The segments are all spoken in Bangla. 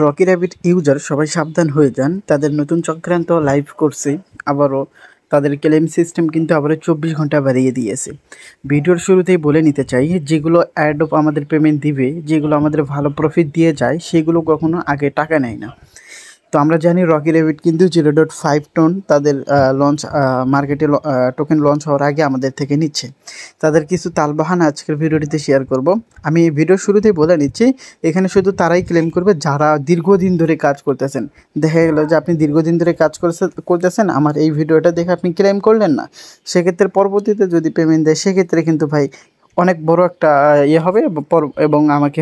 রকি র্যাবিট ইউজার সবাই সাবধান হয়ে যান, তাদের নতুন চক্রান্ত লাইভ করছে। আবারও তাদের ক্লেম সিস্টেম কিন্তু আবারও 24 ঘন্টা বাড়িয়ে দিয়েছে। ভিডিওর শুরুতেই বলে নিতে চাই, যেগুলো অ্যাডপ আমাদের পেমেন্ট দিবে, যেগুলো আমাদের ভালো প্রফিট দিয়ে যায়, সেগুলো কখনো আগে টাকা নেয় না। তো আমরা জানি রকি র্যাবিট কিন্তু 0.5 টন তাদের লঞ্চ মার্কেটে টোকেন লঞ্চ হওয়ার আগে আমাদের থেকে নিচ্ছে। তাদের কিছু তালবাহানা আজকের ভিডিওটিতে শেয়ার করব। আমি ভিডিওর শুরুতেই বলে নিচ্ছি, এখানে শুধু তারাই ক্লেম করবে যারা দীর্ঘদিন ধরে কাজ করতেছেন। দেখা গেল যে আপনি দীর্ঘদিন ধরে কাজ করতেছেন, আমার এই ভিডিওটা দেখে আপনি ক্লেম করলেন না, সেক্ষেত্রে পরবর্তীতে যদি পেমেন্ট দেয় সেক্ষেত্রে কিন্তু ভাই অনেক বড় একটা ইয়ে হবে এবং আমাকে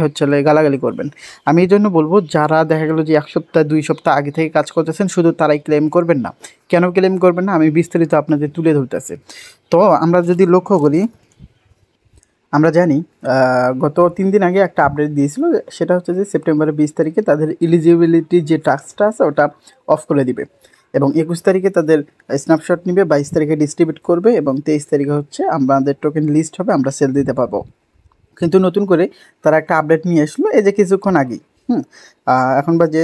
গালাগালি করবেন। আমি এই জন্য বলবো, যারা দেখা গেল যে 1 সপ্তাহ 2 সপ্তাহ আগে থেকে কাজ করতেছেন, শুধু তারাই ক্লেম করবেন না। কেন ক্লেম করবেন না আমি বিস্তারিত আপনাদের তুলে ধরতেছি। তো আমরা যদি লক্ষ্য করি, আমরা জানি গত 3 দিন আগে একটা আপডেট দিয়েছিল, সেটা হচ্ছে যে সেপ্টেম্বরের 20 তারিখে তাদের এলিজিবিলিটি যে টাস্কটা আছে ওটা অফ করে দিবে, এবং 21 তারিখে তাদের স্ন্যাপশট নিবে, 22 তারিখে ডিস্ট্রিবিউট করবে, এবং 23 তারিখে আমাদের টোকেন লিস্ট হবে, আমরা সেল দিতে পারবো। কিন্তু নতুন করে তারা একটা আপডেট নিয়ে আসলো এই যে কিছুক্ষণ আগেই। এখন বাজে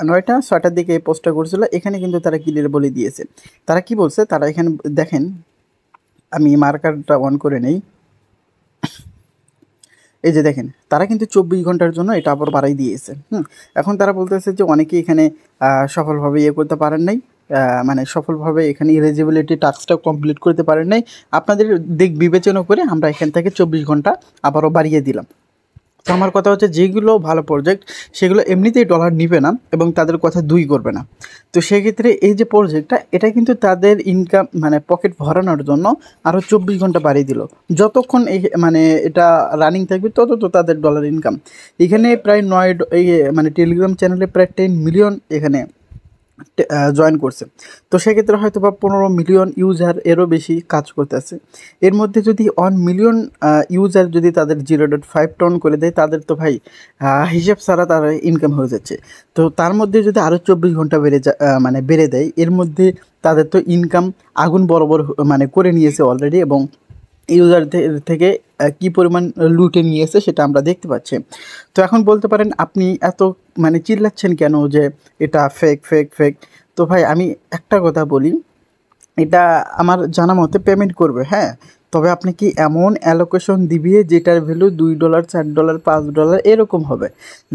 9টা 6টার দিকে এই পোস্টটা করছিল। এখানে কিন্তু তারা ক্লিয়ার বলে দিয়েছে। তারা কি বলছে, তারা এখানে দেখেন, আমি মার্কারটা অন করে নেই। এই যে দেখেন, তারা কিন্তু 24 ঘন্টার জন্য এটা আবার বাড়াই দিয়েছে। এখন তারা বলতেছে যে অনেকেই এখানে সফলভাবে ইয়ে করতে পারেন নাই, মানে সফলভাবে এখানে এলিজিবিলিটি টাস্কটা কমপ্লিট করতে পারেন নাই। আপনাদের দিক বিবেচনা করে আমরা এখান থেকে 24 ঘন্টা আবারও বাড়িয়ে দিলাম। তো আমার কথা হচ্ছে, যেগুলো ভালো প্রজেক্ট সেগুলো এমনিতেই ডলার নিবে না এবং তাদের কথা করবে না। তো সেক্ষেত্রে এই যে প্রজেক্টটা, এটা কিন্তু তাদের ইনকাম মানে পকেট ভরানোর জন্য আরও 24 ঘন্টা বাড়িয়ে দিল। যতক্ষণ এই মানে এটা রানিং থাকবে তত তো তাদের ডলার ইনকাম। এখানে প্রায় মানে টেলিগ্রাম চ্যানেলে প্রায় 10 মিলিয়ন এখানে জয়েন করছে। তো সেক্ষেত্রে হয়তো বা 15 মিলিয়ন ইউজার এরও বেশি কাজ করতেছে। এর মধ্যে যদি 1 মিলিয়ন ইউজার যদি তাদের 0.5 টন করে দেয়, তাদের তো ভাই হিসাব ছাড়া তার ইনকাম হয়ে যাচ্ছে। তো তার মধ্যে যদি আরও 24 ঘন্টা মানে বেড়ে দেয়, এর মধ্যে তাদের তো ইনকাম আগুন বরাবর মানে করে নিয়েছে অলরেডি, এবং ইউজারদের থেকে কী পরিমাণ লুটে নিয়েছে সেটা আমরা দেখতে পাচ্ছি। তো এখন বলতে পারেন, আপনি এত মানে চিল্লাচ্ছেন কেন যে এটা ফেক ফেক ফেক? তো ভাই আমি একটা কথা বলি, এটা আমার জানা মতে পেমেন্ট করবে, হ্যাঁ, তবে আপনি কি এমন অ্যালোকেশন দিবে যেটার ভ্যালু $2 $4 $5 এরকম হবে।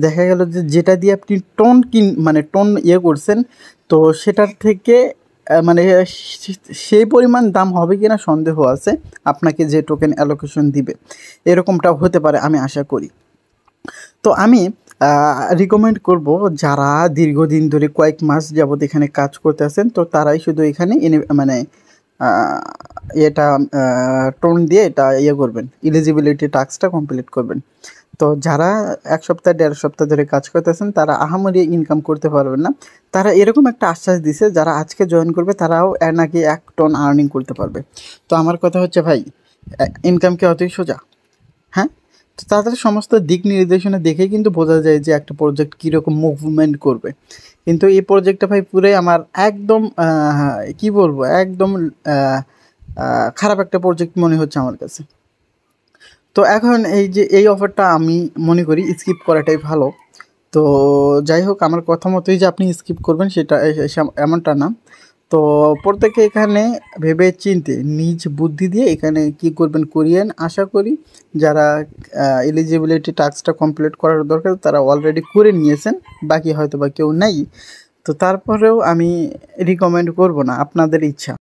দেখা গেল যে যেটা দিয়ে আপনি মানে টন ইয়ে করছেন, তো সেটার থেকে মানে সেই পরিমাণ দাম হবে কিনা সন্দেহ আছে। আপনাকে যে টোকেন অ্যালোকেশন দিবে এরকমটাও হতে পারে, আমি আশা করি। তো আমি রিকমেন্ড করব, যারা দীর্ঘদিন ধরে কয়েক মাস যাবত এখানে কাজ করতে আছেন, তো তারাই শুধু এখানে মানে এটা টোন দিয়ে এটা ইয়ে করবেন, এলিজিবিলিটি টাস্কটা কমপ্লিট করবেন। তো যারা 1 সপ্তাহ 1.5 সপ্তাহ ধরে কাজ করতেছেন, তারা আহামরি ইনকাম করতে পারবেন না। তারা এরকম একটা আশ্বাস দিছে, যারা আজকে জয়েন করবে তারাও নাকি 1 টন আর্নিং করতে পারবে। তো আমার কথা হচ্ছে, ভাই ইনকাম কি অতই সোজা? হ্যাঁ, তো তাদের সমস্ত দিক নির্দেশনা দেখে কিন্তু বোঝা যায় যে একটা প্রজেক্ট কীরকম মুভমেন্ট করবে। কিন্তু এই প্রজেক্টটা ভাই পুরোই আমার একদম কি বলবো, একদম খারাপ একটা প্রজেক্ট মনে হচ্ছে আমার কাছে। তো এখন এই যে এই অফারটা আমি মনে করি স্কিপ করাটাই ভালো। তো যাই হোক, আমার কথা মতোই যে আপনি স্কিপ করবেন সেটা এমনটা না। তো প্রত্যেকে এখানে ভেবে চিন্তে নিজ বুদ্ধি দিয়ে এখানে কি করবেন করিয়েন। আশা করি যারা এলিজিবিলিটি টাস্কটা কমপ্লিট করার দরকার তারা অলরেডি করে নিয়েছেন, বাকি হয়তো বা কেউ নেই। তো তারপরেও আমি রিকমেন্ড করব না, আপনাদের ইচ্ছা।